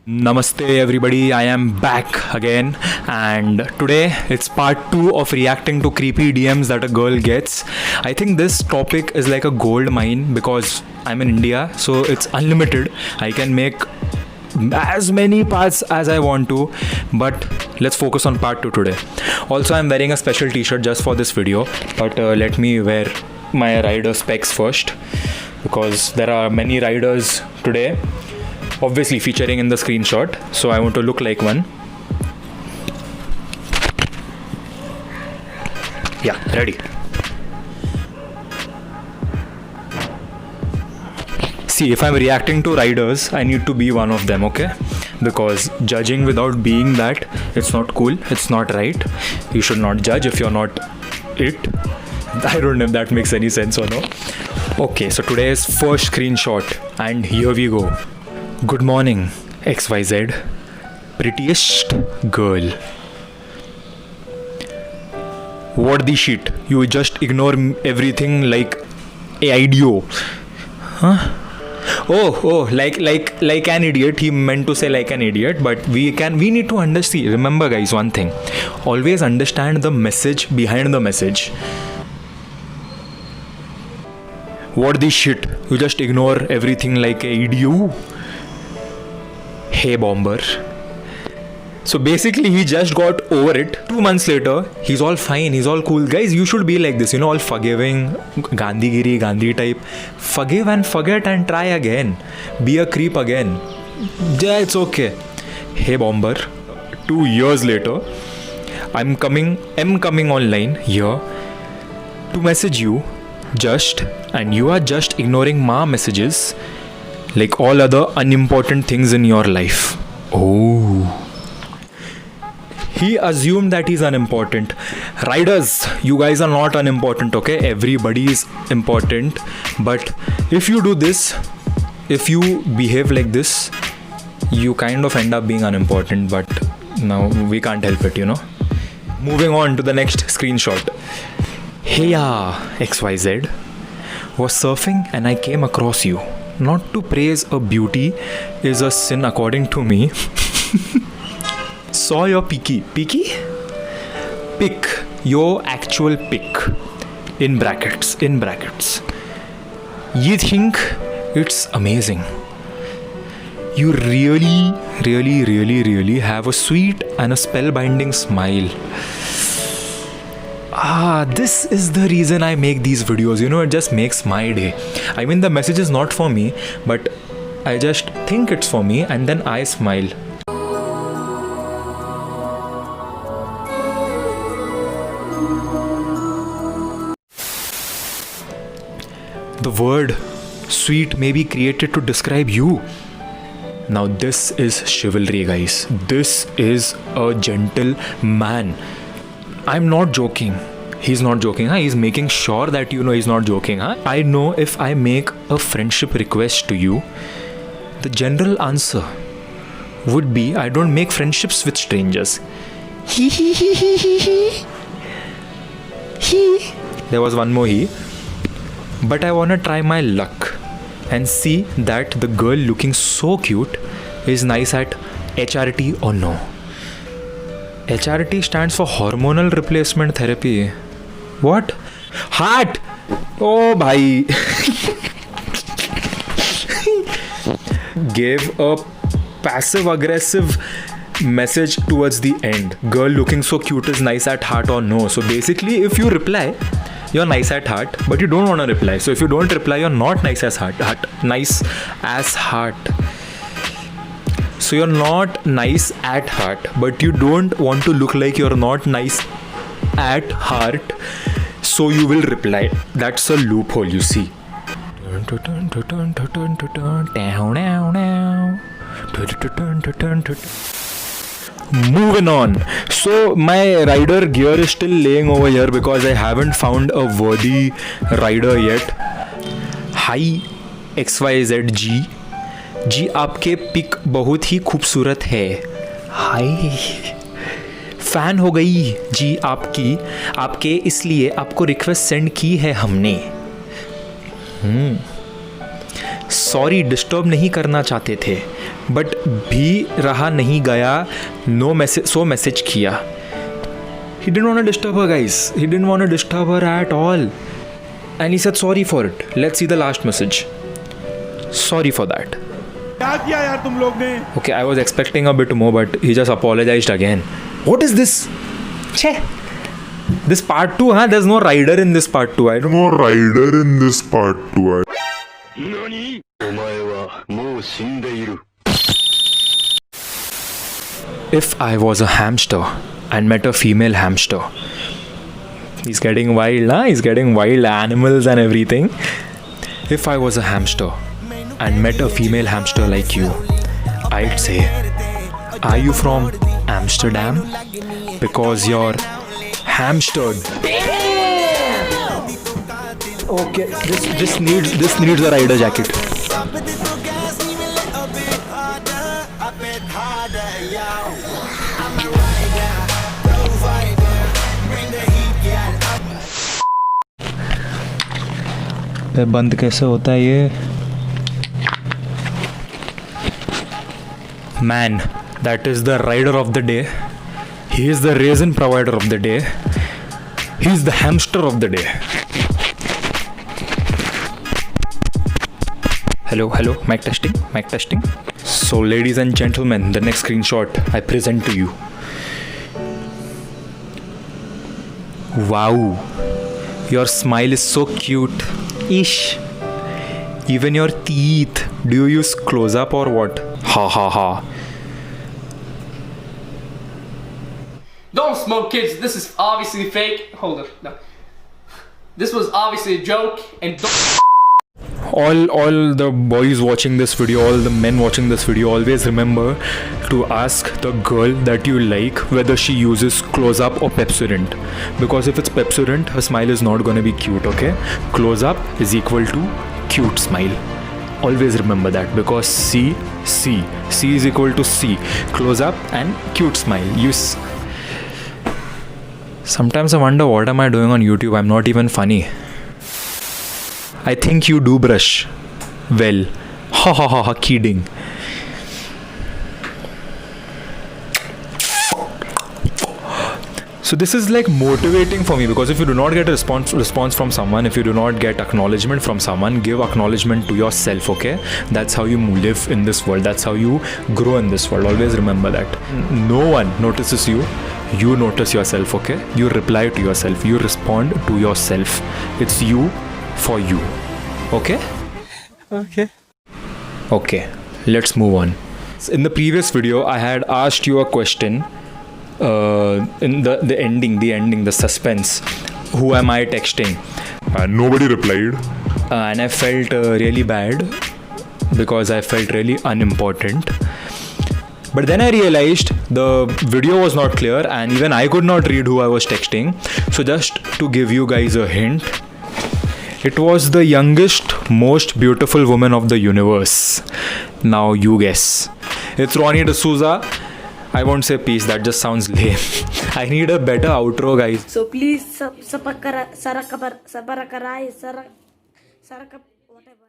Namaste everybody, I am back again and today it's part 2 of reacting to creepy DMs that a girl gets. I think this topic is like a gold mine because I'm in India, so it's unlimited. I can make as many parts as I want to, but let's focus on part 2 today. Also, I'm wearing a special t-shirt just for this video, but let me wear my rider specs first because there are many riders today, obviously featuring in the screenshot, so I want to look like one. Yeah, ready. See, if I'm reacting to riders, I need to be one of them, okay? Because judging without being that, it's not cool, it's not right. You should not judge if you're not it. I don't know if that makes any sense or no. Okay, so today's first screenshot, and here we go. Good morning, XYZ. Prettiest girl. What the shit? You just ignore everything like a idiot. Huh? Oh, like an idiot. He meant to say like an idiot, but we need to understand. Remember, guys, one thing. Always understand the message behind the message. What the shit? You just ignore everything like a idiot. Hey bomber. So basically he just got over it. 2 months later, he's all fine, he's all cool. Guys, you should be like this, all forgiving, Gandhi type. Forgive and forget and try again. Be a creep again. Yeah, it's okay. Hey bomber. 2 years later, I'm coming online here to message you and you are just ignoring my messages like all other unimportant things in your life. Oh. He assumed that he's unimportant. Riders, you guys are not unimportant, okay? Everybody is important. But if you do this, if you behave like this, you kind of end up being unimportant. But now we can't help it, Moving on to the next screenshot. Hey, XYZ. Was surfing and I came across you. Not to praise a beauty is a sin according to me. Saw your pic, your actual pic, in brackets. You think it's amazing. You really have a sweet and a spellbinding smile. This is the reason I make these videos, it just makes my day. I mean, the message is not for me, but I just think it's for me and then I smile. The word sweet may be created to describe you. Now this is chivalry, guys. This is a gentleman. I'm not joking. He's not joking. He's making sure that he's not joking. I know if I make a friendship request to you, the general answer would be I don't make friendships with strangers. There was one more he. But I wanna try my luck and see that the girl looking so cute is nice at HRT or no. HRT stands for hormonal replacement therapy. What? Heart! Oh, bhai. Gave a passive-aggressive message towards the end. Girl looking so cute is nice at heart or no. So basically, if you reply, you're nice at heart, but you don't want to reply. So if you don't reply, you're not nice as heart. Nice as heart. So you're not nice at heart, but you don't want to look like you're not nice at heart. So you will reply. That's a loophole, you see. Moving on. So my rider gear is still laying over here because I haven't found a worthy rider yet. Hi XYZG. जी आपके pick बहुत ही खूबसूरत है. हाय. Fan हो गई जी आपके इसलिए आपको request send की है हमने. सॉरी डिस्टर्ब नहीं करना चाहते थे, बट भी रहा नहीं गया, नो मैसेज, सो मैसेज किया. He didn't want to disturb her, guys. He didn't want to disturb her at all. And he said sorry for it. Let's see the last message. Sorry for that. क्या किया यार तुम लोग ने? Okay, I was expecting a bit more, but he just apologized again. What is this? Che. This part 2, huh? There's no rider in this part 2. I don't know. No rider in this part 2. If I was a hamster and met a female hamster, he's getting wild, huh? He's getting wild, animals and everything. If I was a hamster and met a female hamster like you, I'd say, are you from Amsterdam? Because you're hamstered. Okay, this needs a rider jacket. बंद कैसे होता है ये? Man, that is the rider of the day. He is the raisin provider of the day. He is the hamster of the day. Hello, mic testing. So ladies and gentlemen, the next screenshot I present to you. Wow, your smile is so cute. Ish. Even your teeth. Do you use close up or what? Ha ha ha. Don't smoke, kids. This is obviously fake. Hold up. No. This was obviously a joke, and all the boys watching this video, all the men watching this video, always remember to ask the girl that you like whether she uses close up or Pepsodent, because if it's Pepsodent, her smile is not gonna be cute. Okay, close up is equal to cute smile. Always remember that, because C is equal to C, close up and cute smile. Sometimes I wonder, what am I doing on YouTube? I'm not even funny. I think you do brush well. Ha ha ha ha, kidding. So this is like motivating for me, because if you do not get a response from someone, if you do not get acknowledgement from someone, give acknowledgement to yourself. Okay, that's how you live in this world, that's how you grow in this world. Always remember that. No one notices you, you notice yourself. Okay, you reply to yourself, you respond to yourself. It's you for you. Okay, let's move on. In the previous video I had asked you a question, in the ending, the suspense, who am I texting? And nobody replied. And I felt really bad, because I felt really unimportant. But then I realized the video was not clear, and even I could not read who I was texting. So just to give you guys a hint, it was the youngest, most beautiful woman of the universe. Now you guess. It's Ronnie D'Souza. I won't say peace, that just sounds lame. I need a better outro, guys. So please, whatever.